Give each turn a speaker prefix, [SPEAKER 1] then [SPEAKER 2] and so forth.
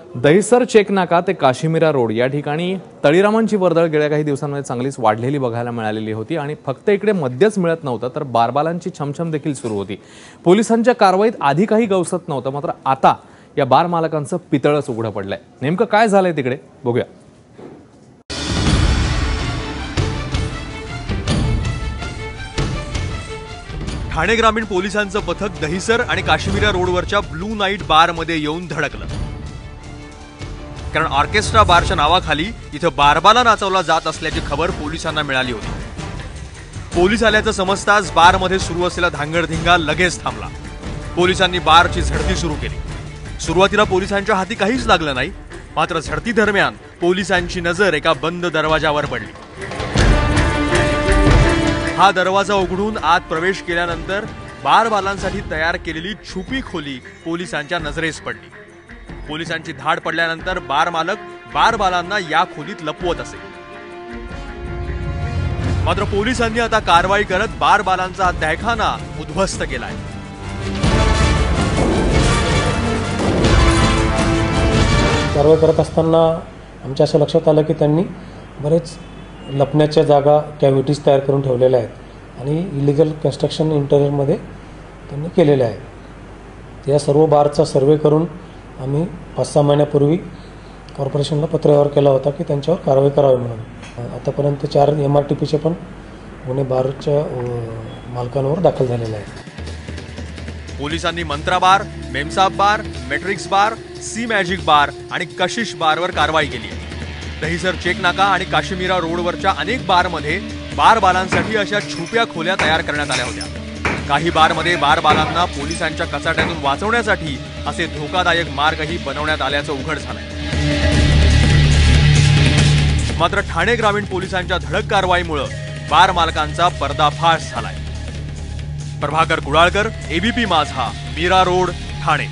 [SPEAKER 1] दहिसर चेकनाका ते काश्मीरा रोड या ठिकाणी तळीरामांची वर्दळ गेल्या काही दिवसांमध्ये चांगलीच वाढलेली बघायला मिळालेली होती आणि फक्त इकडे मध्यच मिळत नव्हतं तर बारबालांची छमछम देखील सुरू होती। पोलिसांच्या कारवाईत आधी काही गवसत नव्हतं, मात्र आता या बार मालकांचं पितळच उघडं पडलंय। नेमकं काय झालंय तिकडे बघूया।
[SPEAKER 2] ठाणे ग्रामीण पोलिसांचं पथक दहिसर आणि काश्मीरा रोडवरच्या ब्लू नाईट बारमध्ये येऊन धडकलं, कारण ऑर्केस्ट्रा बारच्या नावाखाली इथं बारबाला नाचवला जात असल्याची खबर पोलिसांना मिळाली होती। पोलीस आल्याचं समजताच बारमध्ये सुरू असलेला धांगडधिंगा लगेच थांबला। पोलिसांनी बारची झडती सुरू केली। सुरुवातीला पोलिसांच्या हाती काहीच लागलं नाही, मात्र झडती दरम्यान पोलिसांची नजर एका बंद दरवाजावर पडली। हा दरवाजा उघडून आत प्रवेश केल्यानंतर बारबालांसाठी तयार केलेली छुपी खोली पोलिसांच्या नजरेस पडली। पोलिसांची धाड पडल्यानंतर बार मालक बारबालांना या खोलीत लपवत असे, मात्र पोलिसांनी आता कारवाई करत बारबालांचा तहखाना उद्ध्वस्त केलाय।
[SPEAKER 3] कारवाई करत असताना आमच्या असं लक्षात आलं की त्यांनी बरेच लपण्याच्या जागा कॅव्हिटीज तयार करून ठेवलेल्या आहेत आणि इलिगल कन्स्ट्रक्शन इंटेरियरमध्ये त्यांनी केलेले आहे। या सर्व बारचा सर्वे करून आम्ही 5-6 महिन्यापूर्वी कॉर्पोरेशनला पत्रव्यवहार केला होता की त्यांच्यावर कारवाई करावी म्हणून। आतापर्यंत 4 MRTPचे पण गुन्हे बारच्या मालकांवर दाखल झालेले आहेत।
[SPEAKER 2] पोलिसांनी मंत्रा बार, मेमसाब बार, मॅट्रिक्स बार, सी मॅजिक बार आणि कशिश बारवर कारवाई केली आहे। दहिसर चेकनाका आणि काश्मीरा रोडवरच्या अनेक बारमध्ये बारबालांसाठी अशा छुप्या खोल्या तयार करण्यात आल्या होत्या। काही बारमध्ये बारबालांना पोलिसांच्या कचाट्यातून वाचवण्यासाठी असे धोकादायक मार्गही बनवण्यात आल्याचं उघड झालंय। मात्र ठाणे ग्रामीण पोलिसांच्या धडक कारवाईमुळे बार मालकांचा पर्दाफाश झालाय। प्रभाकर कुडाळकर, ABP माझा, मीरा रोड, ठाणे।